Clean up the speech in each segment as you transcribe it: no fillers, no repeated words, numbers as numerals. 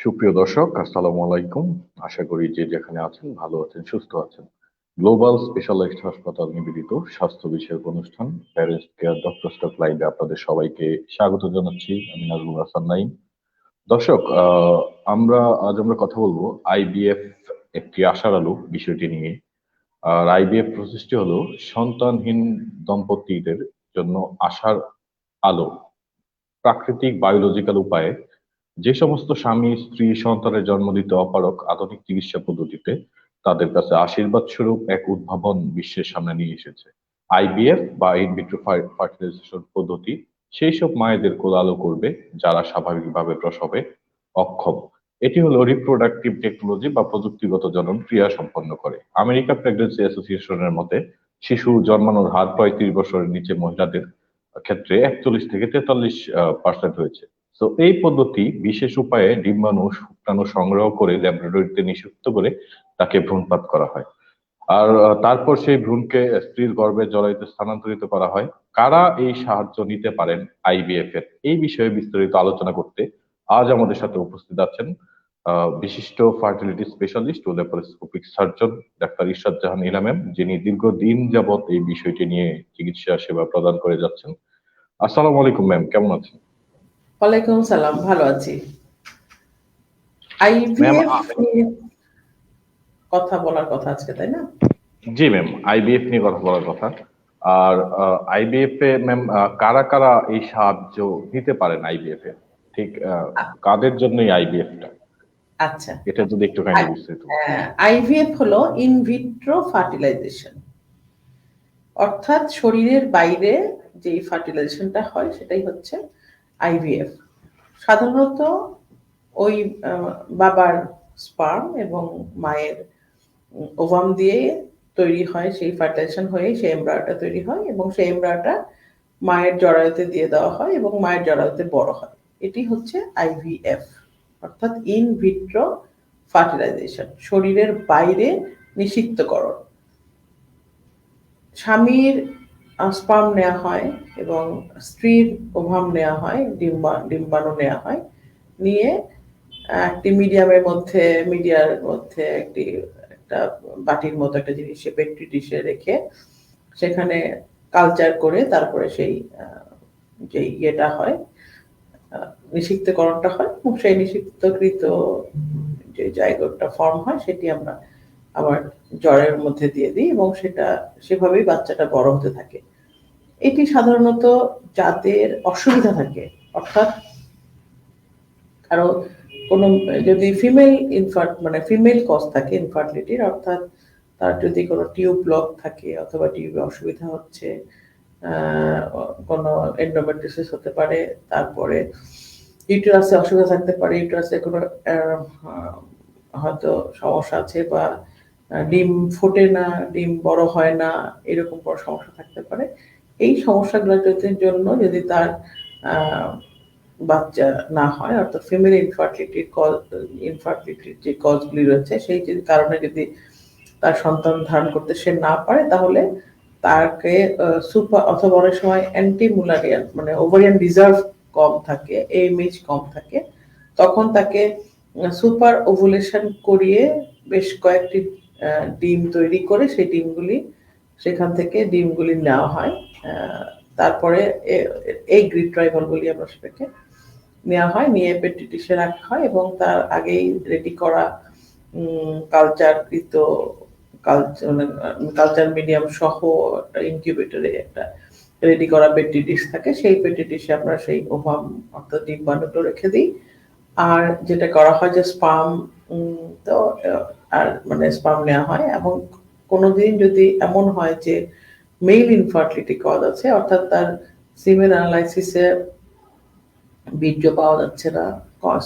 সুপ্রিয় দর্শক, আসসালামু আলাইকুম। আশা করি যে যেখানে আছেন ভালো আছেন, সুস্থ আছেন। গ্লোবাল স্পেশালাইজড হাসপাতাল নিবেদিত স্বাস্থ্য বিষয়ক অনুষ্ঠান প্যারেন্টস কেয়ার ডক্টর স্টক লাইভে আপনাদের সবাইকে স্বাগত জানাচ্ছি। আমি নাজমুল হাসান নাইম। দর্শক, আমরা কথা বলবো আইবিএফ একটি আশার আলো বিষয়টি নিয়ে। আর আইবিএফ প্রসেসটি হলো সন্তানহীন দম্পতিদের জন্য আশার আলো। প্রাকৃতিক বায়োলজিক্যাল উপায়ে যে সমস্ত স্বামী স্ত্রী সন্তানের জন্ম দিতে অপারক আধুনিক চিকিৎসা পদ্ধতিতে তাদের কাছে আশীর্বাদ স্বরূপ এক উদ্ভাবন বিশ্বের সামনে নিয়ে এসেছে আইবিএফ বা ইনভিট্রো ফার্টিলাইজেশন পদ্ধতি। সেই সব মায়েদের কোলাহল করবে যারা স্বাভাবিকভাবে প্রসবে অক্ষম। এটি হলো রিপ্রোডাক্টিভ টেকনোলজি বা প্রযুক্তিগত জনন ক্রিয়া সম্পন্ন করে। আমেরিকা প্রেগন্যান্সি অ্যাসোসিয়েশনের মতে শিশু জন্মানোর হার 35 বছরের নিচে মহিলাদের ক্ষেত্রে 41 থেকে 43% হয়েছে। তো এই পদ্ধতি বিশেষ উপায়ে ডিম্বাণু শুক্রাণু সংগ্রহ করে ল্যাবরেটরিতে নিষিক্ত করে তাকে ভ্রূণপাত করা হয়। আর তারপর সেই ভ্রূণকে স্ত্রীর গর্ভে জরায়ুতে স্থানান্তরিত করা হয়। কারা এই সাহায্য নিতে পারেন আইভিএফ এর, এই বিষয়ে বিস্তারিত আলোচনা করতে আজ আমাদের সাথে উপস্থিত আছেন বিশিষ্ট ফার্টিলিটি স্পেশালিস্ট ও ল্যাপারোস্কোপিক সার্জন ডাক্তার ইরশাদ জাহান ইলা ম্যাম, যিনি দীর্ঘদিন যাবৎ এই বিষয়টি নিয়ে চিকিৎসা সেবা প্রদান করে যাচ্ছেন। আসসালামু আলাইকুম ম্যাম, কেমন আছেন? ওয়ালাইকুম সালাম, ভালো আছি। ম্যাম, আইভিএফ নিয়ে কথা বলার কথা আজকে, তাই না? জি ম্যাম, আইবিএফ নিয়ে কথা বলার কথা। আর আইবিএফ এ ম্যাম কারা কারা এই সাহায্য নিতে পারেন আইবিএফ এ, ঠিক কাদের জন্যই আইবিএফ টা, আচ্ছা, এটা যদি একটু কাইন্ডলি বিস্তারিত বলতেন। আইভিএফ হলো ইনভিট্রো ফার্টিলাইজেশন, অর্থাৎ শরীরের বাইরে যে ফার্টিলাইজেশনটা হয় সেটাই হচ্ছে আইভিএফ। সাধারণত ওই বাবার স্পার্ম এবং মায়ের ওভাম দিয়ে তৈরি হয়, সেই ফার্টিলাইজেশন হয়ে সেই এমব্রায়োটা তৈরি হয় এবং সেই এমব্রায়োটা মায়ের জরায়ুতে দিয়ে দেওয়া হয় এবং মায়ের জরায়ুতে বড় হয়। এটি হচ্ছে আইভিএফ, অর্থাৎ ইন ভিট্রো ফার্টিলাইজেশন, শরীরের বাইরে নিষিক্তকরণ। স্বামীর স্পার্ম নেওয়া হয় এবং স্ত্রীর ওভাম নেওয়া হয়, ডিম্বাণু নেওয়া হয়, নিয়ে একটি মিডিয়ার মধ্যে একটা বাটির মতো একটা জিনিসে, পেট্রি ডিশে রেখে সেখানে কালচার করে তারপরে সেই যে ইয়েটা হয়, নিষিক্তকরণটা হয় এবং সেই নিষিক্তকৃত যে জায়গাটা ফর্ম হয় সেটি আমরা আবার জ্বরের মধ্যে দিয়ে দিই এবং সেটা সেভাবেই বাচ্চাটা বড় হতে থাকে। এটি সাধারণত যাদের অসুবিধা থাকে, অর্থাৎ কারো কোনো যদি ফিমেল কজ থাকে ইনফার্টিলিটির, অর্থাৎ তার যদি কোনো টিউব ব্লক থাকে অথবা টিউবে অসুবিধা হচ্ছে, কোনো এন্ডোমেট্রিওসিস হতে পারে, তারপরে ইউটেরাসে অসুবিধা থাকতে পারে, ইউটেরাসে কোনো হয়তো সমস্যা আছে, বা ডিম ফোটে না, ডিম বড় হয় না, এরকম কোনো সমস্যা থাকতে পারে। এই সমস্যাগুলোর জন্য যদি তার বাচ্চা না হয়, অর্থাৎ ফিমেল ইনফার্টিলিটির যে কজগুলি রয়েছে সেই কারণে যদি তার সন্তান ধারণ করতে সে না পারে, তাহলে তাকে সুপার অথবা অনেক সময় অ্যান্টিমুলারিয়ান মানে ওভারিয়ান রিজার্ভ কম থাকে, এএমএইচ কম থাকে, তখন তাকে সুপার ওভুলেশন করিয়ে বেশ কয়েকটি ডিম তৈরি করে সেই ডিমগুলি সেখান থেকে ডিমগুলি নেওয়া হয়। তারপরে এই রিট্রাইভাল বলি আমরা সেটাকে, নেওয়া হয়, নিয়ে পেট্রি ডিশে রাখা হয় এবং তার আগেই রেডি করা কালচারকৃত কালচার মিডিয়াম সহ ইনকিউবেটরে একটা রেডি করা পেট্রি ডিশ থাকে। সেই পেট্রি ডিশে আমরা সেই ওভাম অর্থাৎ ডিম্বাণুটা রেখে দিই। আর যেটা করা হয় যে স্পার্ম তো আর মানে স্পার্ম নেওয়া হয়, এবং কোনোদিন যদি এমন হয় যে মেল ইনফার্টিলিটি কজ আছে, অর্থাৎ তার সিমেন অ্যানালাইসিসে বীর্য পাওয়া যাচ্ছে না,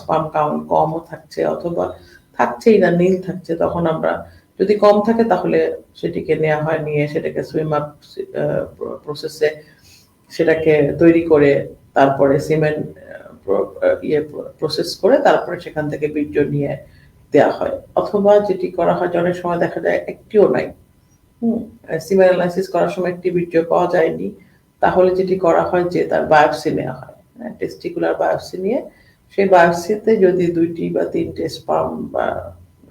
স্পার্ম কাউন্ট কমও থাকছে অথবা থাকছেই না, নীল থাকছে, তখন আমরা যদি কম থাকে তাহলে সেটিকে নেওয়া হয়, নিয়ে সেটাকে সুইম আপ প্রসেসে সেটাকে তৈরি করে তারপরে সিমেন্ট প্রসেস করে তারপরে সেখান থেকে বীর্য নিয়ে দেওয়া হয়। অথবা যেটি করা হয়, অনেক সময় দেখা যায় একটিও নাই, সিমেন অ্যানালাইসিস করার সময় একটি বীর্য পাওয়া যায়নি, তাহলে যেটি করা হয় যে তার বায়োপসি নেওয়া হয়, টেস্টিকুলার বায়োপসি নিয়ে সেই বায়োপসিতে যদি 2টি বা 3টে স্পার্ম বা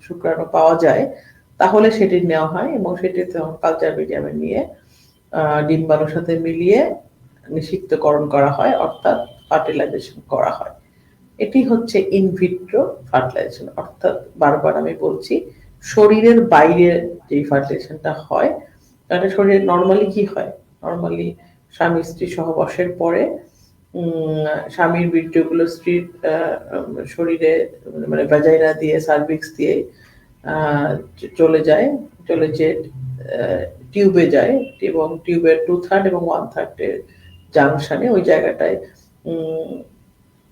শুক্রাণু পাওয়া যায় তাহলে সেটি নেওয়া হয় এবং সেটি কালচার মিডিয়ামে নিয়ে ডিম্বাণুর সাথে মিলিয়ে নিষিক্তকরণ করা হয়, অর্থাৎ ফার্টিলাইজেশন করা হয়। এটি হচ্ছে ইনভিট্রো ফার্টিলাইজেশন, অর্থাৎ বারবার আমি বলছি শরীরের বাইরে যে ফার্টিলাইজেশনটা হয়, তাহলে শরীরে নর্মালি কি হয়, নর্মালি স্বামী স্ত্রী সহবাসের পরে স্বামীর বীর্যগুলো স্ত্রীর শরীরে মানে ভ্যাজাইনা দিয়ে সার্ভিক্স দিয়ে চলে যে টিউবে যায় এবং টিউবের 2/3 এবং 1/3 জাংশনে ওই জায়গাটায়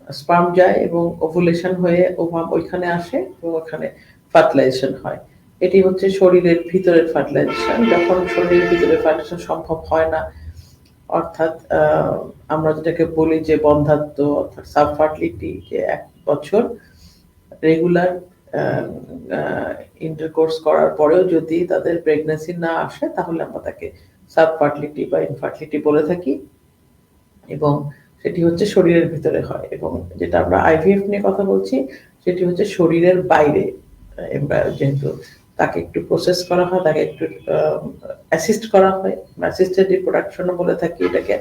স্পার্ম যায় এবং ওভুলেশন হয়ে ওভাম ওইখানে আসে এবং ওখানে ফার্টিলাইজেশন হয়। এটি হচ্ছে শরীরের ভিতরের ফার্টিলাইজেশন। যখন শরীরের ভিতরে ফার্টিলাইজেশন সম্ভব হয় না, অর্থাৎ আমরা যেটাকে বলি যে বন্ধ্যাত্ব অর্থাৎ সাবফার্টিলিটি, যে 1 বছর রেগুলার ইন্টারকোর্স করার পরেও যদি তাদের প্রেগন্যান্সি না আসে তাহলে আমরা তাকে সাবফার্টিলিটি বা ইনফার্টিলিটি বলে থাকি এবং সেটি হচ্ছে শরীরের ভিতরে হয়। এবং যেটা আমরা আইভিএফ নিয়ে কথা বলছি সেটি হচ্ছে শরীরের বাইরে এমব্রায়ো, যেহেতু তাকে একটু প্রসেস করা হয়, তাকে একটু অ্যাসিস্ট করা হয়, অ্যাসিস্টেড রিপ্রোডাকশনও বলে থাকি এটাকে,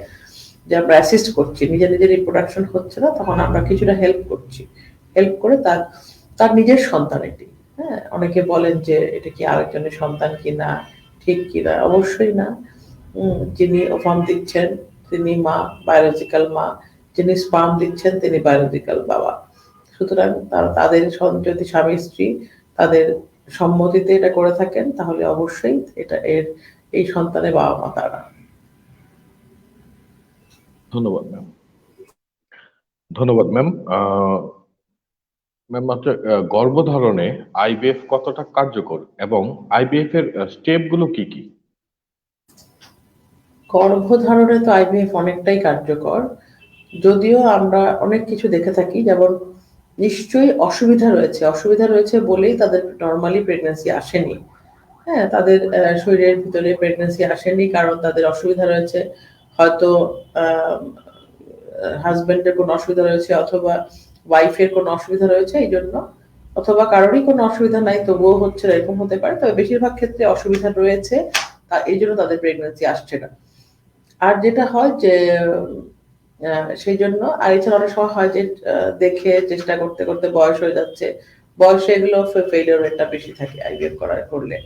যে আমরা অ্যাসিস্ট করছি, নিজের রিপ্রোডাকশন হচ্ছে না তখন আমরা কিছুটা হেল্প করছি, হেল্প করে তার নিজের সন্তান এটি। হ্যাঁ, অনেকে বলেন যে এটা কি আরেকজনের সন্তান কিনা, ঠিক কিনা, অবশ্যই না। যিনি ওভাম দিচ্ছেন তিনি মা, বায়োলজিক্যাল মা, যিনি স্পার্ম দিচ্ছেন তিনি বায়োলজিক্যাল বাবা। সুতরাং তাদের যদি স্বামী স্ত্রী তাদের সম্মতিতে এটা করে থাকেন তাহলে অবশ্যই এটা এই সন্তানের বাবা মা তারা। ধন্যবাদ ম্যাম। ধন্যবাদ ম্যাম। ম্যাম, মাত্র গর্ভধারণে আইভিএফ কতটা কার্যকর এবং আইভিএফ এর স্টেপ গুলো কি কি? গর্ভধারণে তো আইভিএফ অনেকটাই কার্যকর, যদিও আমরা অনেক কিছু দেখে থাকি, যেমন নিশ্চয়ই অসুবিধা রয়েছে বলেই তাদের নর্মালি প্রেগন্যান্সি আসেনি। হ্যাঁ, তাদের শরীরের ভিতরে প্রেগন্যান্সি আসেনি কারণ তাদের অসুবিধা রয়েছে, হয়তো হাজবেন্ডের কোনো অসুবিধা রয়েছে অথবা ওয়াইফের কোনো অসুবিধা রয়েছে এই জন্য, অথবা কারোরই কোনো অসুবিধা নাই তবুও হচ্ছে, এরকম হতে পারে। তবে বেশিরভাগ ক্ষেত্রে অসুবিধা রয়েছে, এই জন্য তাদের প্রেগন্যান্সি আসছে না। আর যেটা হয় যে সেই জন্য, আর এছাড়া অনেক সময় হয় যে দেখে চেষ্টা করতে করতে বয়স হয়ে যাচ্ছে, বয়সে এগুলো ফেলিওর রেটটা বেশি থাকে আইভিএফ করলে।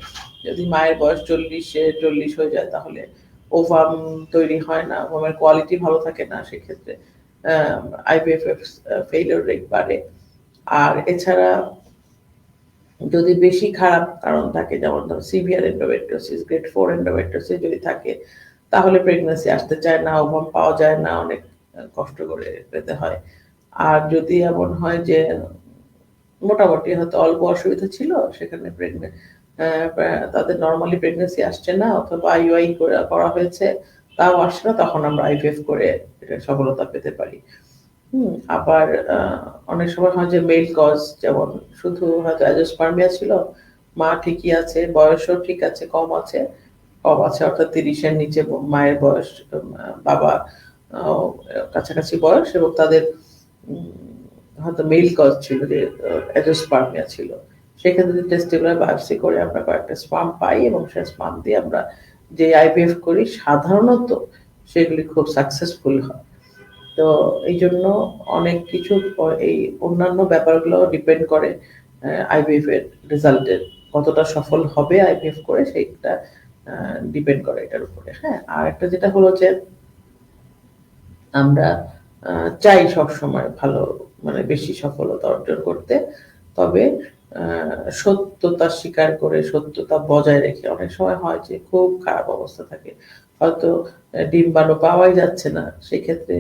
যদি মায়ের বয়স 40 হয়ে যায় তাহলে ওভাম তৈরি হয় না, ওভামের কোয়ালিটি ভালো থাকে না, সেক্ষেত্রে আইভিএফ ফেলিওর রেট বাড়ে। আর এছাড়া যদি বেশি খারাপ কারণ থাকে, যেমন ধরো সিভিয়ার এন্ডোমেট্রিওসিস, গ্রেড 4 এন্ডোমেট্রিওসিস যদি থাকে তাহলে প্রেগন্যান্সি আসতে চায় না, ওভাম পাওয়া যায় না, অনেক কষ্ট করে পেতে হয়। আর যদি এমন হয় যে মোটামুটি হয়তো অল্প অসুবিধা ছিল, সেখানে তাদের নর্মালি প্রেগন্যান্সি আসছে না অথবা আইইউআই করা হয়েছে তাও আসছে না, তখন আমরা আইভিএফ করে সফলতা পেতে পারি। আবার অনেক সময় হয় যে মেল কজ, যেমন শুধু হয়তো অ্যাজোস্পার্মিয়া ছিল, মা ঠিকই আছে, বয়সও ঠিক আছে, কম আছে অর্থাৎ 30-এর নিচে মায়ের বয়স, বাবা কাছাকাছি বয়স, এবং তাদের হয়তো মেল কজ ছিল, যে অ্যাজোস্পার্মিয়া ছিল, সেক্ষেত্রে টেস্টিকুলার বায়োপসি করে আমরা কয়েকটা স্পার্ম পাই এবং সেই স্পার্ম দিয়ে আমরা যে আইভিএফ করি সাধারণত সেগুলি খুব সাকসেসফুল হয়। তো এই জন্য অনেক কিছু, এই অন্যান্য ব্যাপারগুলো ডিপেন্ড করে আইভিএফ এর রেজাল্টের, কতটা সফল হবে আইভিএফ করে সেইটা ডিপেন্ড করে এটার উপরে। হ্যাঁ, আর একটা যেটা হলো যে আমরা চাই সবসময় ভালো, মানে বেশি সফলতা অর্জন করতে, তবে সত্যতা স্বীকার করে, সত্যতা বজায় রেখে। অনেক সময় হয় যে খুব খারাপ অবস্থা থাকে, হয়তো ডিম্বাণু পাওয়াই যাচ্ছে না, সেক্ষেত্রে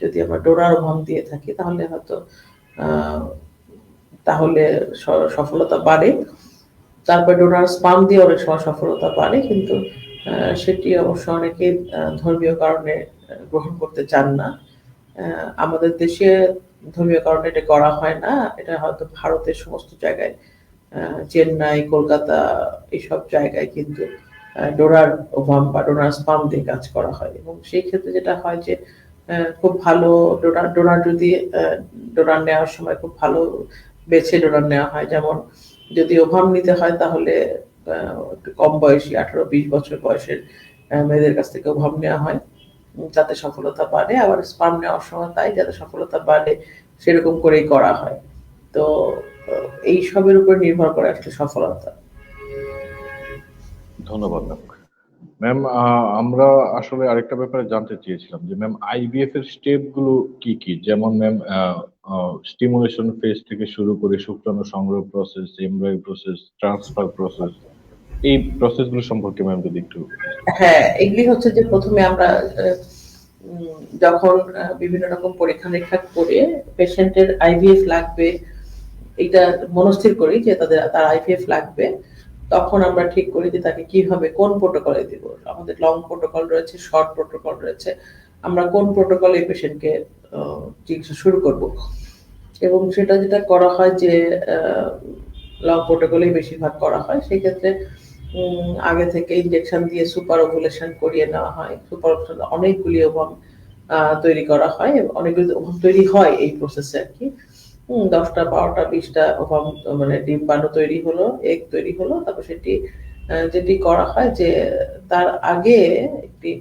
যদি আমরা ডোনার ওভাম দিয়ে থাকি তাহলে হয়তো তাহলে সফলতা বাড়ে। তারপর ডোনার স্পার্ম দিয়ে অনেক সময় সফলতা বাড়ে, কিন্তু সেটি অবশ্য অনেকে ধর্মীয় কারণে গ্রহণ করতে চান না। আমাদের দেশে ধর্মীয় কারণে এটা করা হয় না, এটা হয়তো ভারতের সমস্ত জায়গায়, চেন্নাই, কলকাতা, এইসব জায়গায় কিন্তু ডোনার ওভাম বা ডোনার স্পার্ম দিয়ে কাজ করা হয়। এবং সেই ক্ষেত্রে যেটা হয় যে খুব ভালো ডোনার যদি ডোনার নেওয়ার সময় খুব ভালো বেছে ডোনার নেওয়া হয়। যেমন যদি ওভাম নিতে হয় তাহলে একটু কম বয়সী 18-20 বছর বয়সের মেয়েদের কাছ থেকে ওভাম নেওয়া হয়, যাতে সফলতা বাড়ে। আবার স্পার্ম নেওয়ার সময় তাই, যাতে সফলতা বাড়ে সেরকম করেই করা হয়। তো এই সবের উপর নির্ভর করে আসলে সফলতা। ধন্যবাদ ম্যাম। ম্যাম, আমরা আসলে আরেকটা ব্যাপারে জানতে চেয়েছিলাম যে ম্যাম, আইভিএফ এর স্টেপ গুলো কি কি? যেমন ম্যাম, স্টিমুলেশন ফেজ থেকে শুরু করে শুক্রাণু সংগ্রহ প্রসেস, এমব্রয়ো প্রসেস, ট্রান্সফার প্রসেস, এই প্রসেস গুলো সম্পর্কে ম্যাম যদি একটু বিস্তারিত হ্যাঁ, বলতেন। এগুলি হচ্ছে যে প্রথমে আমরা যখন বিভিন্ন রকম পরীক্ষা নিরীক্ষা করে পেশেন্টের আইভিএফ লাগবে এটা মনস্থির করি যে তার আইভিএফ লাগবে, তখন আমরা ঠিক করি যে তাকে কিভাবে কোন প্রোটোকলে দিব। আমাদের লং প্রোটোকল রয়েছে, শর্ট প্রোটোকল রয়েছে। আমরা কোন প্রোটোকলে এই পেশেন্টকে চিকিৎসা শুরু করব, এবং সেটা যেটা করা হয় যে লং প্রোটোকলেই বেশিরভাগ করা হয়। সেই ক্ষেত্রে আগে থেকে ইনজেকশন দিয়ে সুপার ওভুলেশন করিয়ে নেওয়া হয়। সুপার ওভুলেশন অনেকগুলি ওভাম তৈরি করা হয়, অনেকগুলি ওভাম তৈরি হয় এই প্রসেসে আর কি। 10টা 12টা 20টা ওভাম, মানে ডিম্বাণু তৈরি হলো, এগ তৈরি হলো, তারপর সেটি যেটি করা হয় যে তার আগে একটি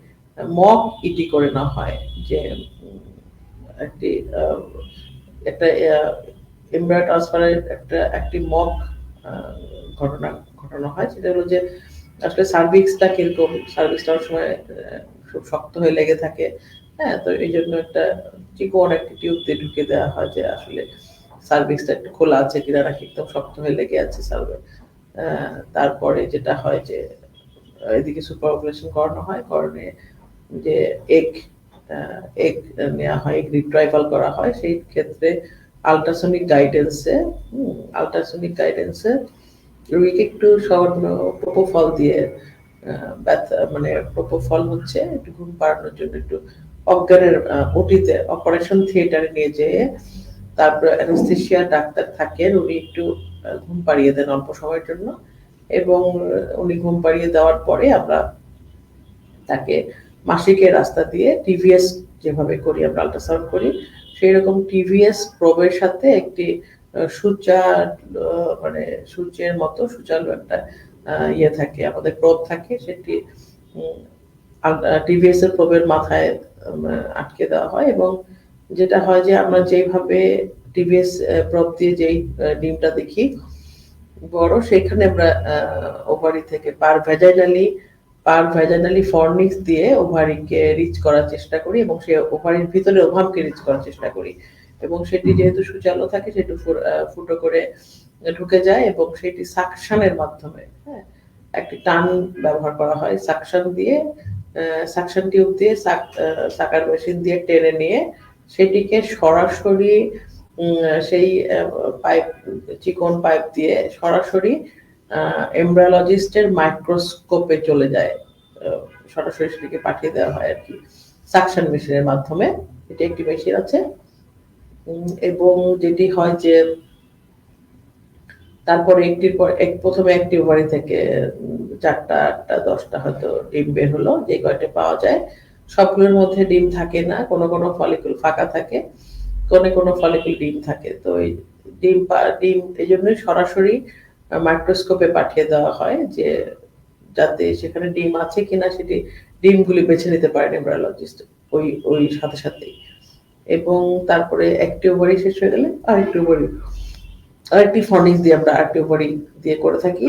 মক ইটি করে নেওয়া হয়, যে একটি একটা এমব্রয়ো ট্রান্সফারের একটি মক ঘটনা ঘটানো হয়। সেটা হলো যে আসলে সার্ভিক্সটা কিরকম, সার্ভিক্সটা অনেক সময় খুব শক্ত হয়ে লেগে থাকে। হ্যাঁ, তো এই জন্য একটা চিকন একটা টিউব দিয়ে ঢুকে দেওয়া হয় যে আসলে সার্ভিক্সটা একটু খোলা আছে কিনা, নাকি একদম শক্ত হয়ে লেগে আছে সার্ভে। তারপরে যেটা হয় যে এদিকে সুপার অপারেশন করানো হয়, করণে যে এগ এগ নেওয়া হয়, এগ রিট্রাইভাল করা হয়। সেই ক্ষেত্রে আল্ট্রাসনিক গাইডেন্সে আল্ট্রাসনিক গাইডেন্সে রোগীকে একটু সামান্য প্রোপোফল দিয়ে ব্যথা, মানে প্রোপোফল হচ্ছে একটু ঘুম পাড়ানোর জন্য, একটু অজ্ঞানের ওটিতে অপারেশন থিয়েটারে নিয়ে যেয়ে তারপর অ্যানেস্থেশিয়া ডাক্তার থাকেন, উনি একটু ঘুম পাড়িয়ে দেন অল্প সময়ের জন্য। এবং উনি ঘুম পাড়িয়ে দেওয়ার পরে আমরা তাকে মাসিকের রাস্তা দিয়ে টিভিএস যেভাবে করি আমরা আল্ট্রাসাউন্ড করি, সেই রকম টিভিএস প্রবের সাথে একটি সূচা, মানে সূর্যের মতো সূচালো একটা ইয়ে থাকে, আমাদের প্রব থাকে, সেটি টিভিএস এর প্রবের মাথায় আটকে দেওয়া হয়। এবং যেটা হয় যে আমরা যেভাবে টিভিএস প্রব দিয়ে যেই ডিমটা দেখি বড়, সেখানে আমরা ওভারি থেকে পার ভ্যাজাইনালি ফর্নিক্স দিয়ে ওভারিকে রিচ করার চেষ্টা করি, এবং সে ওভারির ভিতরে ওভামকে রিচ করার চেষ্টা করি। এবং সেটি যেহেতু সুচালো থাকে, সেটি ফুটো করে ঢুকে যায়, এবং সেটি সাকশনের মাধ্যমে, হ্যাঁ, একটি টান ব্যবহার করা হয়, সাকশন দিয়ে, সাকশন টিউব দিয়ে, সাকার মেশিন দিয়ে টেনে নিয়ে সেটিকে সরাসরি সেই পাইপ, চিকন পাইপ দিয়ে সরাসরি এমব্রায়োলজিস্টের মাইক্রোস্কোপে চলে যায়, সরাসরি সেটিকে পাঠিয়ে দেওয়া হয় আর কি, সাকশন মেশিনের মাধ্যমে। এটি একটি মেশিন আছে। এবং যেটি হয় যে তারপরে একটির পর এক, প্রথমে একটি ওভারি থেকে 4টা 8টা 10টা হয়তো ডিম বের হলো, যে কয়টা পাওয়া যায়। সবগুলোর মধ্যে ডিম থাকে না, কোনো কোনো ফলিকুল ফাঁকা থাকে, কোনো কোনো ফলিকুল ডিম থাকে। তো এই ডিম এই জন্যই সরাসরি মাইক্রোস্কোপে পাঠিয়ে দেওয়া হয়, যে যাতে সেখানে ডিম আছে কিনা সেটি ডিমগুলি বেছে নিতে পারেন এমব্রায়োলজিস্ট ওই ওই সাথে সাথেই। এবং তারপরে একটি ওভারি শেষ হয়ে গেলে আরেকটি ফর্নিক্স দিয়ে আমরা আরেকটি ওভারি দিয়ে করে থাকি।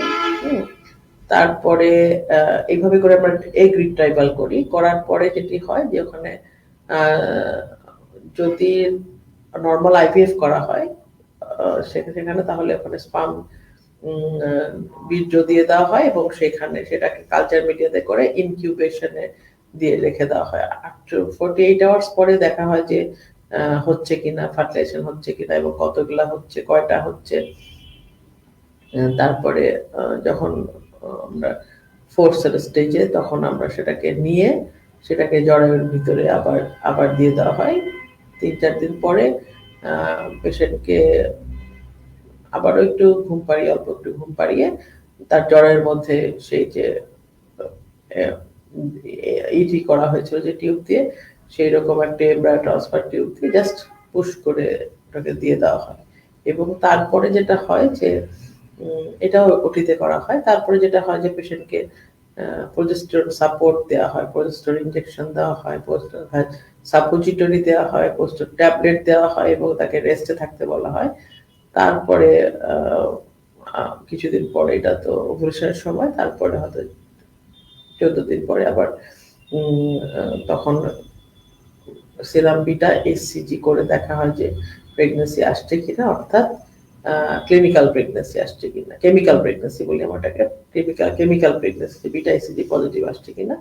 তারপরে এইভাবে করে আমরা এগ রিট্রাইভাল করি। করার পরে যেটি হয় যে ওখানে যদি নর্মাল আইভিএফ করা হয় সেখানে, তাহলে ওখানে স্পাম বীর্য দিয়ে দেওয়া হয়, এবং সেটাকে কালচার মিডিয়াতে করে ইনকিউবেশনে দিয়ে রেখে দেওয়া হয়। 48 আওয়ার্স পরে দেখা হয় যে হচ্ছে কিনা, ফার্টিলাইজেশন হচ্ছে কিনা, এবং কতগুলা হচ্ছে, কয়টা হচ্ছে। তারপরে যখন আমরা ফোর্থ স্টেজে, তখন আমরা সেটাকে জরায়ুর ভিতরে আবার দিয়ে দেওয়া হয়। 3-4 দিন পরে পেশেন্টকে আবারও একটু অল্প একটু ঘুম পাড়িয়ে তার জরায়ুর মধ্যে সেই যে ইটি করা হয়েছিল যে টিউব দিয়ে, সেই রকম একটা এমব্রায়ো ট্রান্সফার টিউব দিয়ে জাস্ট পুশ করে ওটাকে দিয়ে দেওয়া হয়। এবং তারপরে যেটা হয় যে এটাও ওটিতে করা হয়। তারপরে যেটা হয় যে পেশেন্টকে প্রজেস্টেরন সাপোর্ট দেওয়া হয়, প্রজেস্টেরন ইনজেকশন দেওয়া হয়, সাপোজিটরি দেওয়া হয়, ট্যাবলেট দেওয়া হয় এবং তাকে রেস্টে থাকতে বলা হয়। তারপরে কিছুদিন পরে, এটা তো ওভুলেশনের সময়, তারপরে হয়তো 14 দিন পরে আবার তখন সেরাম বিটা এসসিজি করে দেখা হয় যে প্রেগনেন্সি আসছে কিনা, অর্থাৎ ক্লিনিক্যাল প্রেগনেন্সি আসছে কিনা, কেমিক্যাল প্রেগনেন্সি বলি আমাটাকে, chemical pregnancy, beta HCG positive আসছে কিনা।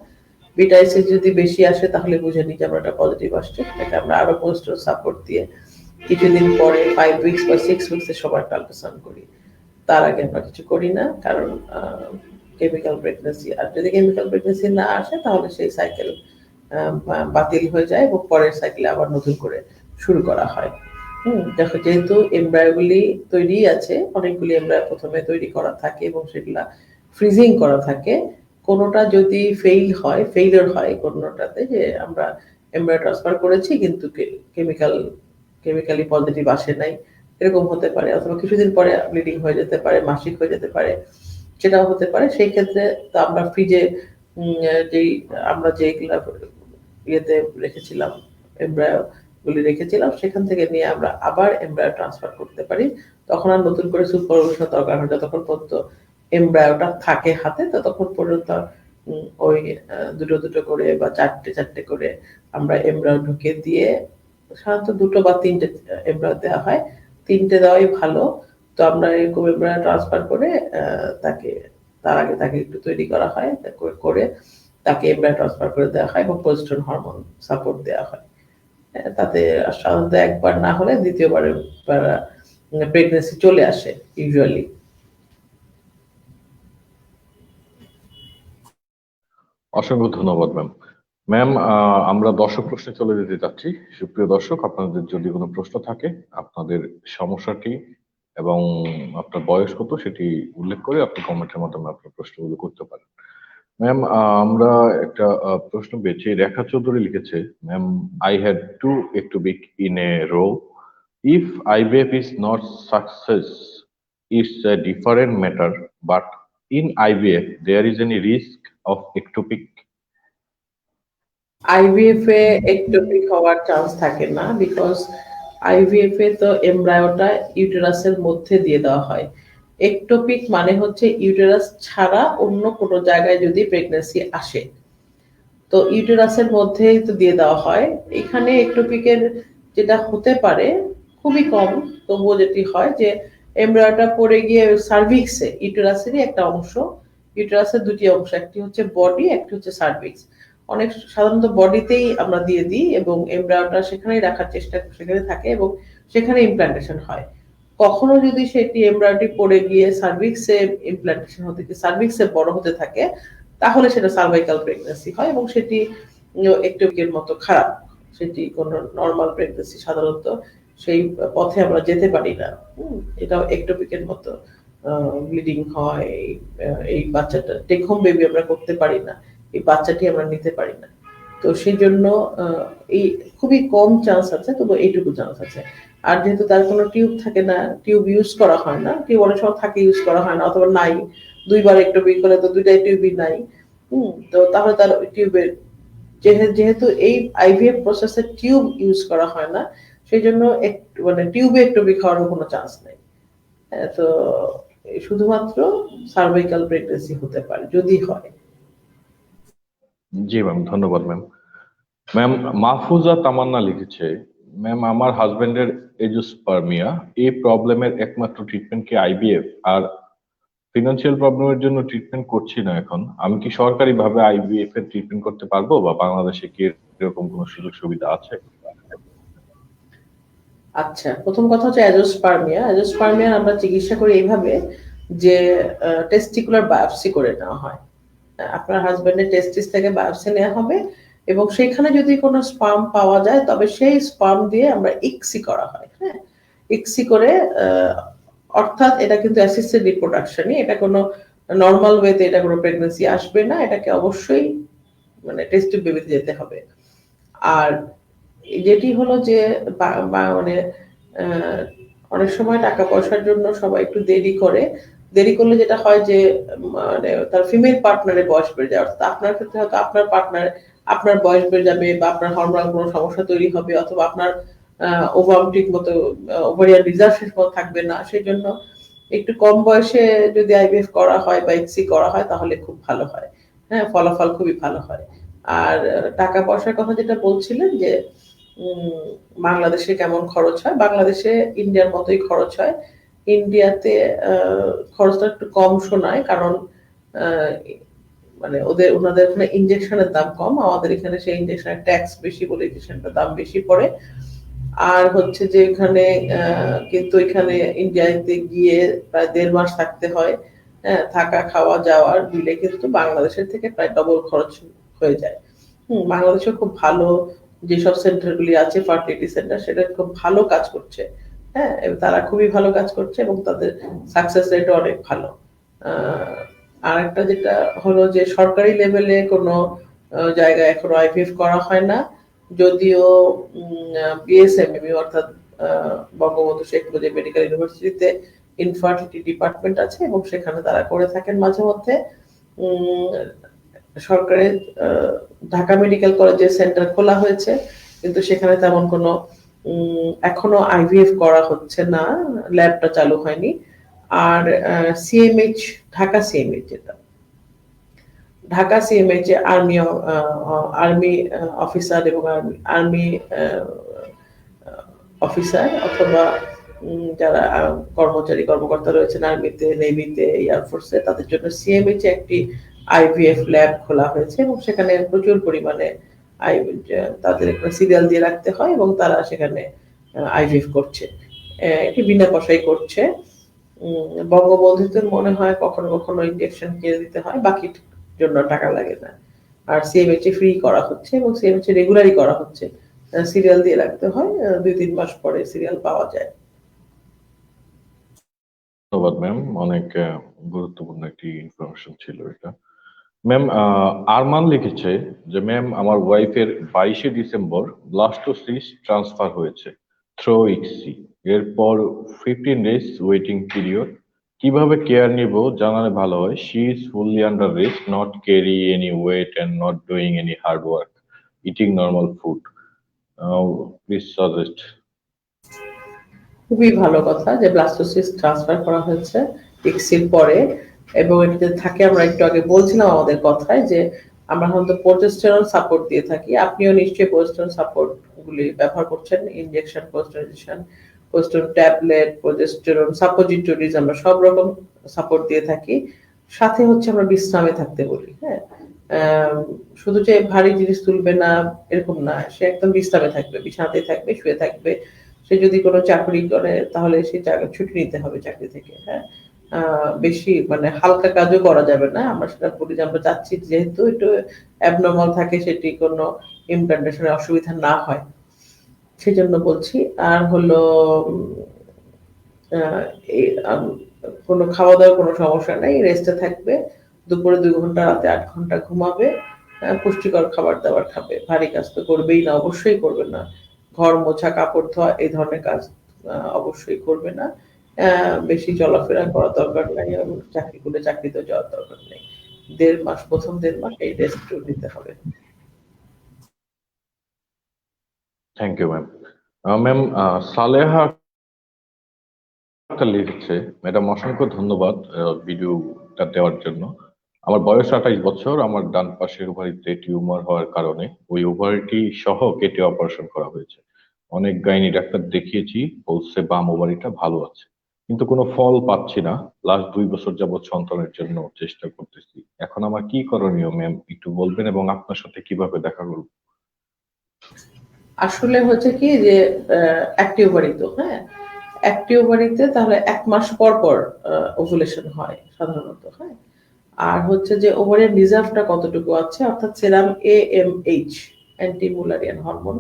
বিটা এসসিজি যদি বেশি আসে তাহলে বুঝে নিই যে আমরা এটা পজিটিভ আসছে, সেটাকে আমরা আরো পোস্ট সাপোর্ট দিয়ে কিছুদিন পরে 5 উইকস বা 6 উইকস এর সময় আল্ট্রাসাউন্ড করি। তার আগে আমরা কিছু করি না, কারণ কেমিক্যাল প্রেগনেন্সি, আর যদি কেমিক্যাল প্রেগনেন্সি না আসে তাহলে সেই সাইকেল বাতিল হয়ে যায় এবং পরের সাইকেলে আবার নতুন করে শুরু করা হয়। দেখো, যেহেতু এমব্রায়োগুলি তৈরি আছে, অনেকগুলি এমব্রায়ো প্রথমে তৈরি করা থাকে এবং সেগুলা ফ্রিজিং করা থাকে। কোনোটা যদি ফেইলিওর হয় কোনোটাতে, যে আমরা এমব্রায়ো ট্রান্সফার করেছি কিন্তু কেমিক্যালি পজিটিভ আসে নাই, এরকম হতে পারে, অথবা কিছুদিন পরে ব্লিডিং হয়ে যেতে পারে, মাসিক হয়ে যেতে পারে, সেটাও হতে পারে। সেই ক্ষেত্রে তো আমরা ফ্রিজে আমরা যেগুলা ইয়েতে রেখেছিলাম, এমব্রায়ো গুলি রেখেছিলাম, সেখান থেকে নিয়ে আমরা আবার এমব্রায়ো ট্রান্সফার করতে পারি। তখন আর নতুন করে সুপারভিশন দরকার হয়, যতক্ষণ পর্যন্ত এমব্রায়োটা থাকে হাতে ততক্ষণ পর্যন্ত ওই দুটো দুটো করে বা চারটে চারটে করে আমরা এমব্রায়ো ঢুকে দিয়ে, সাধারণত 2 বা 3টে এমব্রায়ো দেওয়া হয়, 3টে দেওয়াই ভালো। তো আমরা এরকম এমব্রায়ো ট্রান্সফার করে তার আগে তাকে একটু তৈরি করা হয়, করে তাকে এমব্রায়ো ট্রান্সফার করে দেওয়া হয় এবং প্রজেস্টেরন হরমোন সাপোর্ট দেওয়া হয়। তাতে সাধারণত একবার না হলে দ্বিতীয়বারে প্রেগনেন্সি চলে আসে ইউজুয়ালি। অসংখ্য ধন্যবাদ ম্যাম। ম্যাম, আমরা দর্শক প্রশ্নে চলে যেতে চাচ্ছি। সুপ্রিয় দর্শক, আপনাদের যদি কোনো প্রশ্ন থাকে, আপনাদের সমস্যাটি এবং আপনার বয়স কত সেটি উল্লেখ করে আপনি কমেন্টের মাধ্যমে আপনার প্রশ্নগুলো করতে পারেন। ম্যাম, আমরা একটা প্রশ্ন পেয়েছি, রেখা চৌধুরী লিখেছে, ma'am, I had to ectopic in a row. If IVF is not success, it's a different matter, but in IVF there is any risk of ectopic? IVF A ectopic হওয়ার চান্স থাকে না, because IVF এ তো এমব্রায়োটা ইউটেরাসের মধ্যে দিয়ে দেওয়া হয়। Ectopic মানে হচ্ছে ইউটেরাস ছাড়া অন্য কোনো জায়গায় যদি প্রেগনেন্সি আসে, তো ইউটেরাসের মধ্যেই তো দিয়ে দেওয়া হয়। এখানে একটোপিকের যেটা হতে পারে, খুবই কম, তবুও যেটি হয় যে এমব্রায়োটা পড়ে গিয়ে সার্ভিক্সে, ইউটেরাসেরই একটা অংশ, ইউটেরাসের দুটি অংশ, একটি হচ্ছে বডি, একটি হচ্ছে সার্ভিক্স। অনেক সাধারণত বডিতেই আমরা দিয়ে দিই এবং এমব্রায়োটা সেখানেই রাখার চেষ্টা, সেখানে থাকে এবং সেখানে ইমপ্লান্টেশন হয়। কখনো যদি সেটি এমব্রায়োটি পড়ে গিয়ে সার্ভিক্সে ইমপ্লান্টেশন হতে গিয়ে সার্ভিক্সে বড় হতে থাকে, তাহলে সেটা সার্ভাইকাল প্রেগনেন্সি হয় এবং সেটি একটুকের মতো খারাপ। সেটি কোনো নর্মাল প্রেগনেন্সি সাধারণত সেই পথে আমরা যেতে পারি না। এটাও একটোপিকের মতো ব্লিডিং হয়। এই বাচ্চাটা টেক হোম বেবি আমরা করতে পারি না, এই বাচ্চাটি আমরা নিতে পারি না। তো সেই জন্য এই খুবই কম চান্স আছে, তবু এইটুকু চান্স আছে। আর যেহেতু তার কোনো টিউব থাকে না, টিউব ইউজ করা হয় না, টিউব অনেক সময় থাকে ইউজ করা হয় না, অথবা নাই, 2বার একটোপিক হলে তো 2টাই টিউবই নাই। তো তাহলে তার টিউবের, যেহেতু এই আইভিএফ প্রসেসে টিউব ইউজ করা হয় না, সেই জন্য মানে টিউবে একটোপিক হওয়ার কোনো চান্স নেই। তো শুধুমাত্র সার্ভাইকাল প্রেগনেন্সি হতে পারে যদি হয়। জি ম্যাম, ধন্যবাদ ম্যাম। ম্যাম, মাহফুজা তামান্না লিখেছে, ম্যাম, আমার হাজবেন্ডের এজোস্পার্মিয়া, এই প্রবলেমের একমাত্র ট্রিটমেন্ট কি আইভিএফ? আর ফিনান্সিয়াল প্রবলেমের জন্য ট্রিটমেন্ট করছি না এখন, আমি কি সরকারি ভাবে আইভিএফ এর ট্রিটমেন্ট করতে পারবো, বা বাংলাদেশে কি এরকম কোনো সুযোগ সুবিধা আছে? আচ্ছা, প্রথম কথা হচ্ছে অ্যাজোস্পার্মিয়া আমরা চিকিৎসা করি এইভাবে যে টেস্টিকুলার বায়োপসি করে নেওয়া হয়। আপনার হাজবেন্ডের টেস্টিস থেকে বায়োপসি নেওয়া হবে এবং সেখানে যদি কোনো স্পার্ম পাওয়া যায় তবে সেই স্পার্ম দিয়ে আমরা ইক্সি করা হয়। হ্যাঁ, ইক্সি করে, অর্থাৎ এটা কিন্তু অ্যাসিস্টেড রিপ্রোডাকশনই, এটা কোনো নর্মাল ওয়েতে এটা কোনো প্রেগনেন্সি আসবে না, এটাকে অবশ্যই মানে টেস্ট টিউব বেবিতে যেতে হবে। আর যেটি হলো যে মানে আহ, অনেক সময় টাকা পয়সার জন্য সবাই একটু দেরি করে, দেরি করলে যেটা হয় যে মানে তার ফিমেল পার্টনারের বয়স বেড়ে যায়, অর্থাৎ আপনার ক্ষেত্রে হয়তো আপনার পার্টনার আপনার বয়স বেড়ে যাবে বা আপনার হরমোনাল কোনো সমস্যা তৈরি হবে, অথবা আপনার ওভাম ঠিক মতো ওভারিয়ান রিজার্ভ ঠিক মতো থাকবে না, সেই জন্য একটু কম বয়সে যদি আইভিএফ করা হয় বা এক্সি করা হয় তাহলে খুব ভালো হয়। হ্যাঁ, ফলাফল খুবই ভালো হয়। আর টাকা পয়সার কথা যেটা বলছিলেন যে উম, বাংলাদেশে কেমন খরচ হয়, বাংলাদেশে ইন্ডিয়ার মতোই খরচ হয়। ইন্ডিয়াতে খরচটা একটু কম শোনায়, কারণ আহ, মানে ওনাদের ওখানে ইনজেকশনের দাম কম, আমাদের এখানে সেই ইনজেকশনের ট্যাক্স বেশি বলে ইনজেকশনটার দাম বেশি পড়ে। আর হচ্ছে যে এখানে কিন্তু এখানে ইন্ডিয়াতে গিয়ে প্রায় 1.5 মাস থাকতে হয়। হ্যাঁ, থাকা খাওয়া যাওয়ার মিলে কিন্তু বাংলাদেশের থেকে প্রায় ডবল খরচ হয়ে যায়। বাংলাদেশে খুব ভালো যেসব সেন্টারগুলি আছে, ফার্টিলিটি সেন্টার, সেটা খুব ভালো কাজ করছে। হ্যাঁ, এবং তারা খুবই ভালো কাজ করছে এবং তাদের সাকসেস রেটও অনেক ভালো। আহ, আর একটা যেটা হলো যে সরকারি লেভেলে কোনো জায়গায় এখনো আইভিএফ করা হয় না, যদিও বিএসএমএমই অর্থাৎ বঙ্গবন্ধু শেখ মুজিব মেডিকেল ইউনিভার্সিটিতে ইনফার্টিলিটি ডিপার্টমেন্ট আছে এবং সেখানে তারা করে থাকেন মাঝে মধ্যে। উম, সরকারের ঢাকা মেডিকেল কলেজে সেন্টার খোলা হয়েছে, কিন্তু সেখানে তেমন কোনো এখনো আইভিএফ করা হচ্ছে না, ল্যাবটা চালু হয়নি। আর সিএমএইচ, ঢাকা সিএমএইচ যেটা, ঢাকা সিএমএইচ এ আর্মি আর্মি অফিসার এবং আর্মি অফিসার অথবা যারা কর্মচারী কর্মকর্তা রয়েছেন আর্মিতে, নেভিতে, এয়ারফোর্সে, তাদের জন্য সিএমএইচ এ একটি আইভিএফ ল্যাব খোলা হয়েছে এবং সেখানে প্রচুর পরিমাণে আই তাদের একটা সিরিয়াল দিয়ে রাখতে হয় এবং তারা সেখানে আইভিএফ করছে। এটি বিনা পয়সায় করছে। বঙ্গবন্ধুতে মনে হয় কখনো কখনো ইনজেকশন কিনে দিতে হয়, বাকি জন্য টাকা লাগে না। আর সিএমএইচ ফ্রি করা হচ্ছে এবং সিএমএইচ রেগুলারই করা হচ্ছে, সিরিয়াল দিয়ে রাখতে হয়, 2-3 মাস পরে সিরিয়াল পাওয়া যায়। ধন্যবাদ ম্যাম, অনেক গুরুত্বপূর্ণ একটি ইনফরমেশন ছিল এটা। ম্যাম, আরমান লিখেছে যে ম্যাম আমার ওয়াইফের 22শে ডিসেম্বর ব্লাস্টোসিস্ট ট্রান্সফার হয়েছে থ্রো ইক্সি, এরপর 15 days ওয়েটিং পিরিয়ড, কিভাবে কেয়ার নিব জানালে ভালো হয়। She is fully under rest, not carry any weight and not doing any hard work, eating normal food, please suggest. খুবই ভালো কথা যে ব্লাস্টোসিস্ট ট্রান্সফার করা হয়েছে ইক্সির পরে, এবং এটাতে থাকে, আমরা একটু আগে বলছিলাম আমাদের কথায় যে আমরা হয়তো প্রোজেস্টেরন সাপোর্ট দিয়ে থাকি, আপনিও নিশ্চয়ই প্রোজেস্টেরন সাপোর্ট গুলি ব্যবহার করছেন, injection, progesterone, progesterone tablet, progesterone suppositories, আমরা সব রকম সাপোর্ট দিয়ে থাকি। সাথে হচ্ছে আমরা বিশ্রামে থাকতে বলি। হ্যাঁ, আম, শুধু যে ভারী জিনিস তুলবে না এরকম না, সে একদম বিশ্রামে থাকবে, বিছানাতেই থাকবে, শুয়ে থাকবে। সে যদি কোনো চাকরি করে তাহলে সে ছুটি নিতে হবে চাকরি থেকে। হ্যাঁ, বেশি মানে হালকা কাজও করা যাবে না, আমরা সেটা বলি যে আমরা চাচ্ছি যেহেতু একটু অ্যাবনর্মাল থাকে, সেটি কোনো ইমপ্লান্টেশনের অসুবিধা না হয়, সেজন্য বলছি। আর হলো আহ, এই কোনো খাওয়া দাওয়ার কোনো সমস্যা নেই, রেস্টে থাকবে, দুপুরে 2 ঘন্টা, রাতে 8 ঘন্টা ঘুমাবে, পুষ্টিকর খাবার দাবার খাবে, ভারী কাজ তো করবেই না, অবশ্যই করবে না, ঘর মোছা, কাপড় ধোয়া, এই ধরনের কাজ অবশ্যই করবে না। বেশি চলাফেরা করার দরকার নাই এবং চাকরি করলে চাকরিতে যাওয়ার দরকার নেই। 1.5 মাস, প্রথম 1.5 মাস এই রেস্ট নিতে হবে। Thank you ma'am. Ma'am, Saleha একটা লিখেছে, ম্যাডাম অসংখ্য ধন্যবাদ ভিডিওটা দেওয়ার জন্য। আমার বয়স 28 বছর, আমার ডান পাশের ওভারিতে টিউমার হওয়ার কারণে ওই ওভারিটি সহ কেটে অপারেশন করা হয়েছে। অনেক গাইনি ডাক্তার দেখিয়েছি, বলছে বাম ওভারিটা ভালো আছে, কিন্তু কোনো ফল পাচ্ছি না। লাস্ট 2 বছর যাবৎ সন্তানের জন্য চেষ্টা করতেছি, এখন আমার কি করণীয় ম্যাম একটু বলবেন, এবং আপনার সাথে কিভাবে দেখা করবো? আসলে হচ্ছে কি যে অ্যাক্টিভ ওভারি তো, হ্যাঁ, অ্যাক্টিভ ওভারিতে তাহলে 1 মাস পর পর ওভুলেশন হয় সাধারণত। হ্যাঁ, আর হচ্ছে যে ওভারের রিজার্ভটা কতটুকু আছে, অর্থাৎ সেরাম এএমএইচ, অ্যান্টি মুলারিয়ান হরমোন,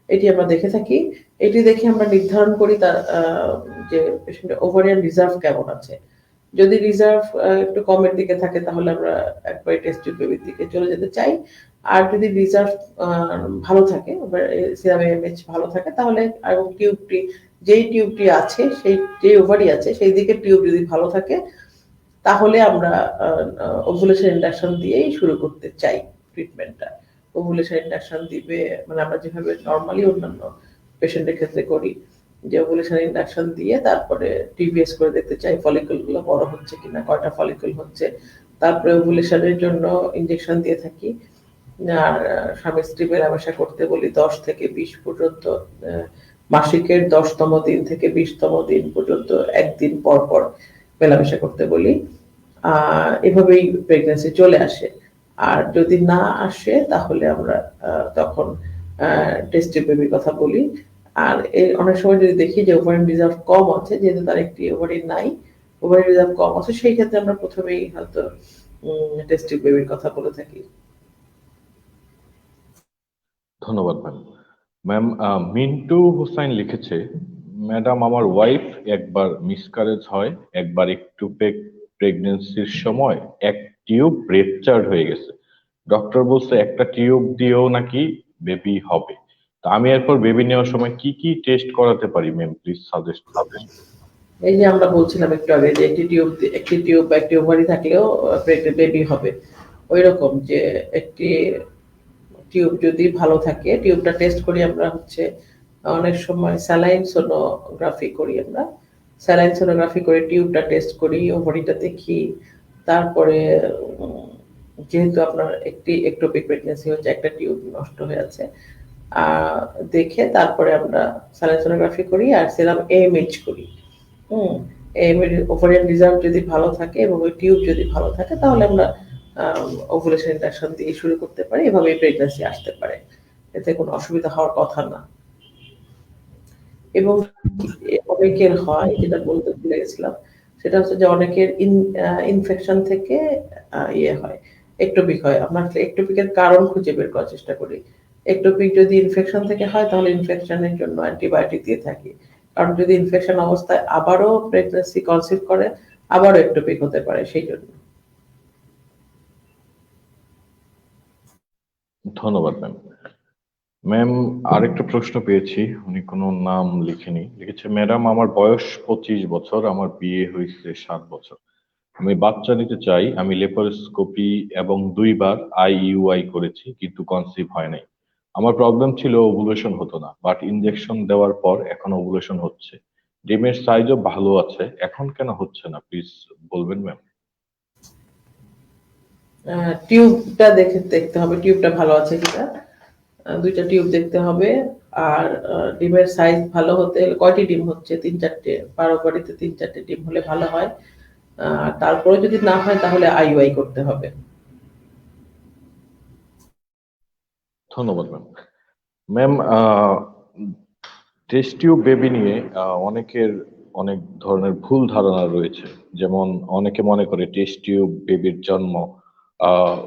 এটি আমরা দেখে থাকি। এটি দেখে আমরা নির্ধারণ করি তার যে পেশেন্টের ওভারিয়ান রিজার্ভ কেমন আছে। যদি রিজার্ভ একটু কমের দিকে থাকে তাহলে আমরা একবারে টেস্ট টিউব বেবির দিকে চলে যেতে চাই। আর যদি রিজার্ভ ভালো থাকে, সিরাম এমএইচ ভালো থাকে, তাহলে এবং টিউবটি যেই টিউবটি আছে, সেই যে ওভারি আছে সেই দিকে টিউব যদি ভালো থাকে, তাহলে আমরা ওভুলেশন ইন্ডাকশন দিয়েই শুরু করতে চাই ট্রিটমেন্টটা। ওভুলেশন ইন্ডাকশন দিবে মানে আমরা যেভাবে নর্মালি অন্যান্য পেশেন্টের ক্ষেত্রে করি, যে ওভুলেশন ইন্ডাকশন দিয়ে তারপরে টিভিএস করে দেখতে চাই ফলিকলগুলো বড় হচ্ছে কিনা, কয়টা ফলিকল হচ্ছে, তারপরে ওভুলেশনের জন্য ইনজেকশন দিয়ে থাকি। আর স্বামী স্ত্রী মেলামেশা করতে বলি 10 থেকে 20 পর্যন্ত, মাসিকের 10তম দিন থেকে 20তম দিন পর্যন্ত একদিন পর পর মেলামেশা করতে বলি। এভাবেই প্রেগন্যান্সি চলে আসে। আর যদি না আসে তাহলে আমরা তখন টেস্ট টিউব বেবির কথা বলি। আর অনেক সময় যদি দেখি যে ওভারিন রিজার্ভ কম আছে, যেহেতু তার একটি ওভারি নাই, ওভারিন রিজার্ভ কম আছে, সেই ক্ষেত্রে আমরা প্রথমেই হয়তো টেস্ট টিউব বেবির কথা বলে থাকি। ধন্যবাদ ম্যাম। ম্যাম, মিন্টু হুসাইন লিখেছে, ম্যাডাম আমার ওয়াইফ একবার মিসক্যারেজ হয়, একবার একটু প্রেগনেন্সির সময় এক টিউব রেপচার্ড হয়ে গেছে। ডক্টর বলছে একটা টিউব দিয়েও নাকি বেবি হবে। তা আমি এরপর বেবি নেওয়ার সময় কি কি টেস্ট করাতে পারি ম্যাম, প্লিজ সাজেস্ট করবেন। এই যে আমরা বলছিলাম একটু আগে যে একটি টিউব বা একটি ওভারি থাকলেও বেবি হবে, ওই রকম যে একটি টিউব যদি ভালো থাকে, টিউবটা টেস্ট করি আমরা হচ্ছে অনেক সময় স্যালাইন সোনোগ্রাফি করি, আমরা স্যালাইন সোনোগ্রাফি করে টিউবটা টেস্ট করি, ওভারিটা দেখি। তারপরে যেহেতু আপনার একটি একটোপিক প্রেগন্যান্সি হচ্ছে, একটা টিউব নষ্ট হয়ে আছে, দেখে তারপরে আমরা স্যালাইন সোনোগ্রাফি করি আর সেরাম এএমএইচ করি। ওভারিয়ান রিজার্ভ যদি ভালো থাকে এবং ওই টিউব যদি ভালো থাকে, তাহলে আমরা ওভুলেশন ইন্ডাকশন দিয়ে শুরু করতে পারি, এভাবে প্রেগন্যান্সি আসতে পারে, এতে কোনো অসুবিধা হওয়ার কথা না। এবং অনেকের হয়, যেটা বলতে ভুলে গেছিলাম, সেটা হচ্ছে যে অনেকের ইনফেকশন থেকে ইয়ে হয়, একটোপিক হয়। আমরা একটোপিকের কারণ খুঁজে বের করার চেষ্টা করি। একটোপিক যদি ইনফেকশন থেকে হয়, তাহলে ইনফেকশনের জন্য অ্যান্টিবায়োটিক দিয়ে থাকি। কারণ যদি ইনফেকশন অবস্থায় আবারও প্রেগন্যান্সি কনসিভ করে, আবারও একটোপিক হতে পারে, সেই জন্য। ধন্যবাদ ম্যাম। ম্যাম, আরেকটা প্রশ্ন পেয়েছি, উনি কোনো নাম লিখেনি, লিখেছে ম্যাডাম আমার বয়স 25 বছর, আমার বিয়ে হয়েছে 7 বছর, আমি বাচ্চা নিতে চাই, আমি লেপারোস্কোপি এবং 2বার আইইউআই করেছি কিন্তু কনসিভ হয় নাই। আমার প্রবলেম ছিল ওভুলেশন হতো না, বাট ইনজেকশন দেওয়ার পর এখন ওভুলেশন হচ্ছে, ডিমের সাইজও ভালো আছে, এখন কেন হচ্ছে না প্লিজ বলবেন ম্যাম। টিউবটা দেখতে হবে, টিউবটা ভালো আছে কিনা, 2টা টিউব দেখতে হবে। আর ডিমের সাইজ ভালো হতে হলে, কয়টি ডিম হচ্ছে, 3-4টে, বাড়িতে 3-4টে ডিম হলে ভালো হয়। তারপরে যদি না হয় তাহলে আইইউআই করতে হবে। ধন্যবাদ ma'am. Ma'am, test tube baby নিয়ে অনেকের অনেক ধরনের ভুল ধারণা রয়েছে। যেমন অনেকে মনে করে টেস্ট টিউব বেবির জন্ম আহ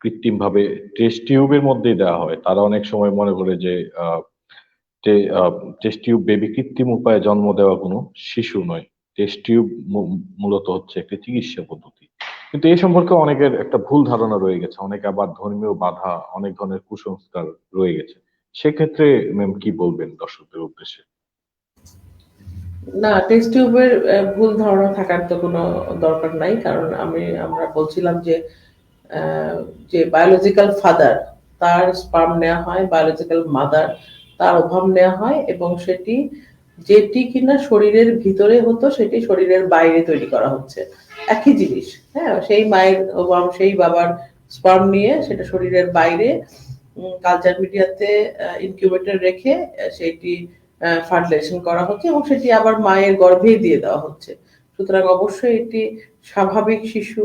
কৃত্রিম ভাবে টেস্ট টিউবের মধ্যেই দেওয়া হয়। তারা অনেক সময় মনে করে যে টেস্ট টিউব বেবি কৃত্রিম উপায়ে জন্ম দেওয়া কোনো শিশু নয়। টেস্ট টিউব মূলত হচ্ছে একটি চিকিৎসা পদ্ধতি। কিন্তু এই সম্পর্কে অনেকের একটা ভুল ধারণা রয়ে গেছে, অনেকে আবার ধর্মীয় বাধা, অনেক ধরনের কুসংস্কার রয়ে গেছে। সেক্ষেত্রে ম্যাম কি বলবেন দর্শকদের উদ্দেশ্যে। না, টেস্ট টিউবের ভুল ধারণা থাকার তো কোনো দরকার নাই, কারণ আমরা বলছিলাম যে যে বায়োলজিক্যাল ফাদার তার স্পার্ম নেওয়া হয়, বায়োলজিক্যাল মাদার তার ওভাম নেওয়া হয়, এবং যেটি কিনা শরীরের ভিতরে হতো সেটি শরীরের বাইরে তৈরি করা হচ্ছে, একই জিনিস। হ্যাঁ, সেই মায়ের ওভাম, সেই বাবার স্পার্ম নিয়ে সেটা শরীরের বাইরে কালচার মিডিয়াতে ইনকিউবেটর রেখে সেটি ফার্টিলাইজেশন করা হচ্ছে, এবং সেটি আবার মায়ের গর্ভেই দিয়ে দেওয়া হচ্ছে। সুতরাং অবশ্যই এটি স্বাভাবিক শিশু,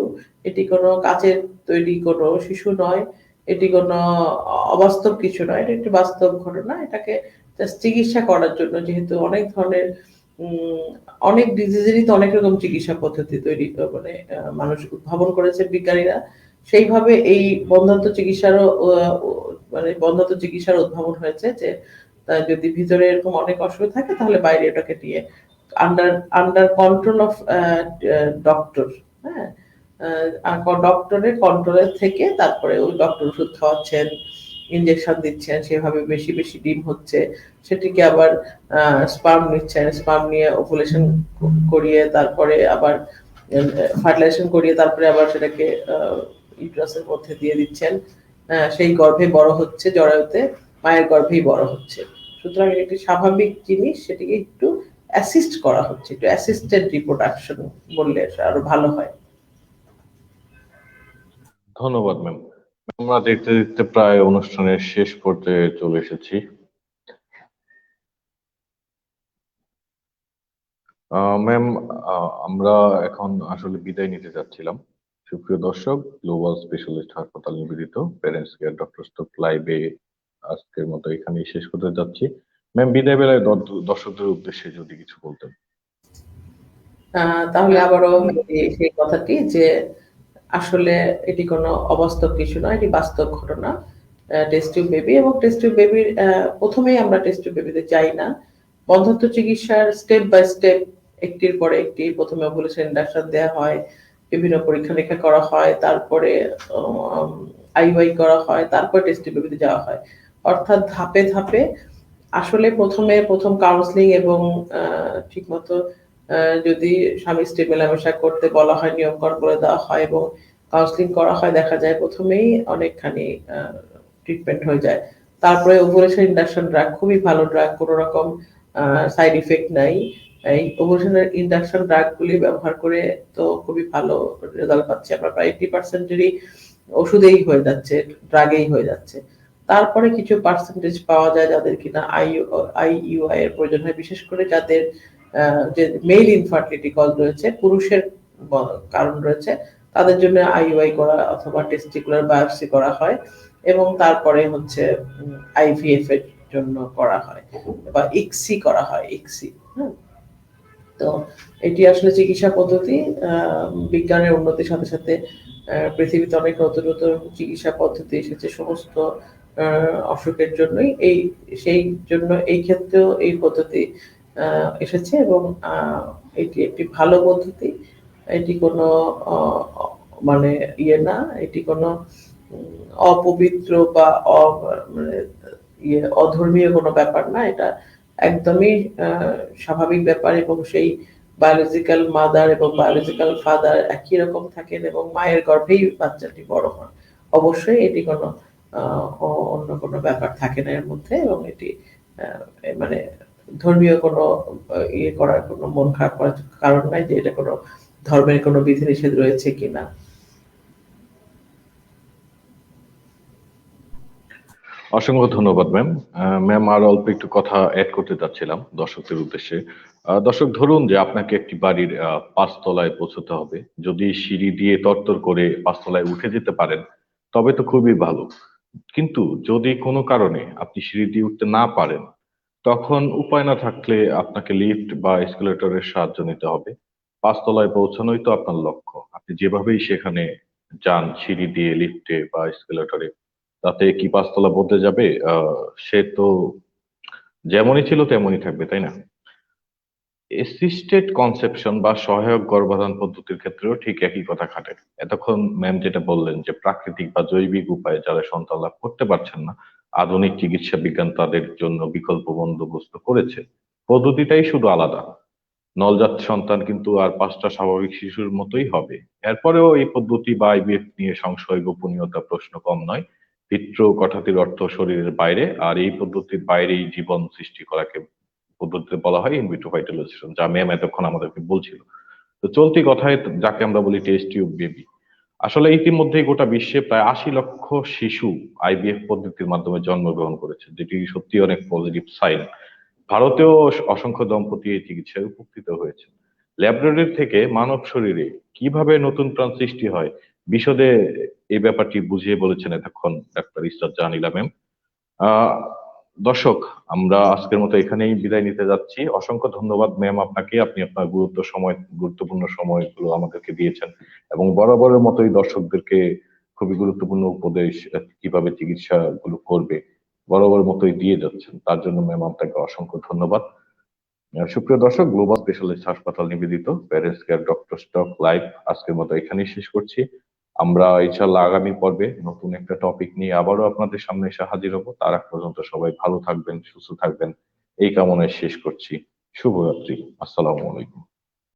এটি কোনো কাচের তৈরি কোনো শিশু নয়, এটি কোনো অবাস্তব কিছু নয়, এটা একটি বাস্তব ঘটনা। এটাকে জাস্ট চিকিৎসা করার জন্য, যেহেতু অনেক ধরনের অনেক ডিজিজেরই তো অনেক রকম চিকিৎসা পদ্ধতি তৈরি মানে মানুষ উদ্ভাবন করেছে বিজ্ঞানীরা, সেইভাবে এই বন্ধাত্ম চিকিৎসারও মানে বন্ধাত্ম চিকিৎসার উদ্ভাবন হয়েছে, যে যদি ভিতরে এরকম অনেক অসুখ থাকে তাহলে বাইরে ওটাকে দিয়ে under under control of doctor, হ্যাঁ, আর ডক্টরের কন্ট্রোলের থেকে তারপরে ওই ডক্টর ওষুধ খাওয়াচ্ছেন, ইনজেকশন দিচ্ছেন, সেভাবে বেশি বেশি ডিম হচ্ছে, সেটিকে আবার স্পার্ম নিচ্ছেন, স্পার্ম নিয়ে ওভুলেশন করিয়ে তারপরে আবার ফার্টিলাইজেশন করিয়ে তারপরে আবার সেটাকে ইউটেরাসের মধ্যে দিয়ে দিচ্ছেন। সেই গর্ভে বড় হচ্ছে, জরায়ুতে মায়ের গর্ভেই বড় হচ্ছে। সুতরাং একটি স্বাভাবিক জিনিস, সেটিকে একটু অ্যাসিস্ট করা হচ্ছে, একটু অ্যাসিস্টেড রিপ্রোডাকশন বললে আরো ভালো হয়। ধন্যবাদ ম্যাম। আমরা দেখতে দেখতে প্রায় অনুষ্ঠানের শেষ পর্যায়ে চলে এসেছি। ম্যাম, আমরা এখন আসলে বিদায় নিতে যাচ্ছিলাম। সুপ্রিয় দর্শক, গ্লোবাল স্পেশালিস্ট হাসপাতাল নিবেদিত প্যারেন্টস কেয়ার ডক্টর স্টপ লাইভে আজকের মতো এখানেই শেষ করতে যাচ্ছি। ম্যাম, বিদায় বেলায় দর্শকদের উদ্দেশ্যে যদি কিছু বলতেন। তাহলে আবারও সেই কথাটি যে আসলে এটি কোনো অবাস্তব কিছু নয়, এটি বাস্তব ঘটনা। টেস্ট টিউব বেবি এবং টেস্ট টিউব বেবির প্রথমেই আমরা টেস্ট টিউব বেবিতে যাই না। বন্ধ্যত্ব চিকিৎসার স্টেপ বাই স্টেপ, একটির পরে একটি, প্রথমে ওভুলেশন ইন্ডাকশন দেওয়া হয়, বিভিন্ন পরীক্ষা নিরীক্ষা করা হয়, তারপরে আইওআই করা হয়, তারপর টেস্ট টিউব বেবিতে যাওয়া হয়। অর্থাৎ ধাপে ধাপে আসলে প্রথম কাউন্সিলিং এবং ঠিকমতো যদি স্বামী স্ত্রী মেলামেশা করতে বলা হয়, নিয়মকরণ করে দেওয়া হয় এবং কাউন্সিলিং করা হয়, দেখা যায় প্রথমেই অনেকখানি ট্রিটমেন্ট হয়ে যায়। তারপরে ওভুলেশন ইন্ডাকশন ড্রাগ খুবই ভালো ড্রাগ, কোনো রকম সাইড ইফেক্ট নাই। এই ওভুলেশন ইন্ডাকশন ড্রাগ গুলি ব্যবহার করে তো খুবই ভালো রেজাল্ট পাচ্ছি আমরা, প্রায় 80%-এরই ওষুধেই হয়ে যাচ্ছে, ড্রাগেই হয়ে যাচ্ছে। তারপরে কিছু পার্সেন্টেজ পাওয়া যায় যাদের কিনা আইইউআই এর প্রয়োজন হয়, বিশেষ করে যাদের যে মেল ইনফার্টিলিটি কজ রয়েছে, পুরুষের কারণ রয়েছে, তাদের জন্য আইইউআই করা অথবা টেস্টিকুলার বায়োপসি করা হয় এবং তারপরে হচ্ছে আইভিএফ এর জন্য করা হয় বা ইক্সি করা হয়, ইক্সি। তো এটি আসলে চিকিৎসা পদ্ধতি। বিজ্ঞানের উন্নতির সাথে সাথে পৃথিবীতে অনেক নতুন নতুন চিকিৎসা পদ্ধতি এসেছে সমস্ত অসুখের জন্যই। সেই জন্য এই ক্ষেত্রেও এই পদ্ধতি এসেছে এবং এটি একটি ভালো পদ্ধতি। এটি কোনো মানে না, এটি কোনো অপবিত্র বা মানে অধর্মীয় কোনো ব্যাপার না। এটা একদমই স্বাভাবিক ব্যাপার এবং সেই বায়োলজিক্যাল মাদার এবং বায়োলজিক্যাল ফাদার একই রকম থাকেন এবং মায়ের গর্ভেই বাচ্চাটি বড় হন। অবশ্যই এটি কোনো অন্য কোনো ব্যাপার থাকে না এর মধ্যে এবং এটি মানে ধর্মীয় কোনো করার কোনো মন খারাপ করার কারণ নাই যে এটা কোনো ধর্মের কোনো বিধিনিষেধ রয়েছে কিনা। অসংখ্য ধন্যবাদ ম্যাম। ম্যাম, আর অল্প একটু কথা অ্যাড করতে চাচ্ছিলাম দর্শকদের উদ্দেশ্যে। দর্শক, ধরুন যে আপনাকে একটি বাড়ির 5 তলায় পৌঁছতে হবে। যদি সিঁড়ি দিয়ে তরতর করে 5 তলায় উঠে যেতে পারেন তবে তো খুবই ভালো। কিন্তু যদি কোনো কারণে আপনি সিঁড়ি দিয়ে উঠতে না পারেন, তখন উপায় না থাকলে আপনাকে লিফট বা এসকেলেটরের সাহায্য নিতে হবে। 5 তলায় পৌঁছানোই তো আপনার লক্ষ্য। আপনি যেভাবেই সেখানে যান, সিঁড়ি দিয়ে, লিফটে বা এসকেলেটরে, তাতে কি 5 তলা বদলে যাবে? সে তো যেমনই ছিল তেমনই থাকবে, তাই না? অ্যাসিস্টেড কনসেপশন বা সহায়ক গর্ভধারণ পদ্ধতির ক্ষেত্রেও ঠিক একই কথা খাটে। এতক্ষণ ম্যাম যেটা বললেন যে প্রাকৃতিক বা জৈবিক উপায়ে যারা সন্তান লাভ করতে পারছেন না, আধুনিক চিকিৎসা বিজ্ঞান তাদের জন্য বিকল্প বন্দোবস্ত করেছে। পদ্ধতিটাই শুধু আলাদা। নলজাত সন্তান কিন্তু আর 5টা স্বাভাবিক শিশুর মতোই হবে। এরপরেও এই পদ্ধতি বা আইভিএফ নিয়ে সংশয়, গোপনীয়তা প্রশ্ন কম নয়। পিতৃ কথাটির অর্থ শরীরের বাইরে, আর এই পদ্ধতির বাইরেই জীবন সৃষ্টি করাকে পদ্ধতিতে বলা হয় ইনভিট্রো ফার্টিলাইজেশন, যা ম্যাম এতক্ষণ আমাদেরকে বলছিল। তো চলতি কথায় যাকে আমরা বলি টেস্ট টিউব বেবি, আসলে ইতিমধ্যেই গোটা বিশ্বে প্রায় 80 লক্ষ শিশু আইভিএফ পদ্ধতির মাধ্যমে জন্মগ্রহণ করেছে, যেটি সত্যি অনেক পজিটিভ সাইন। ভারতেও অসংখ্য দম্পতি এই চিকিৎসায় উপকৃত হয়েছে। ল্যাবরেটরি থেকে মানব শরীরে কিভাবে নতুন প্রাণ সৃষ্টি হয়, বিশদে এই ব্যাপারটি বুঝিয়ে বলেছেন এতক্ষণ ডাক্তার ইসরাত জাহানিলা ম্যাম। আহ দর্শক, আমরা আজকের মতো এখানেই বিদায় নিতে যাচ্ছি। অসংখ্য ধন্যবাদ ম্যাম আপনাকে। আপনি আপনার গুরুত্বপূর্ণ সময়গুলো আমাদেরকে দিয়েছেন এবং বরাবরের মতোই দর্শকদেরকে খুবই গুরুত্বপূর্ণ উপদেশ, কিভাবে চিকিৎসা গুলো করবে, বরাবরের মতোই দিয়ে যাচ্ছেন। তার জন্য ম্যাম আপনাকে অসংখ্য ধন্যবাদ। সুপ্রিয় দর্শক, গ্লোবাল স্পেশালিস্ট হাসপাতাল নিবেদিত parents care doctor stock live আজকের মতো এখানেই শেষ করছি। আমরা ইনশাল্লাহ আগামী পর্বে নতুন একটা টপিক নিয়ে আবারও আপনাদের সামনে এসে হাজির হব। তার আগ পর্যন্ত সবাই ভালো থাকবেন, সুস্থ থাকবেন, এই কামনায় শেষ করছি। শুভরাত্রি। আসসালামু আলাইকুম।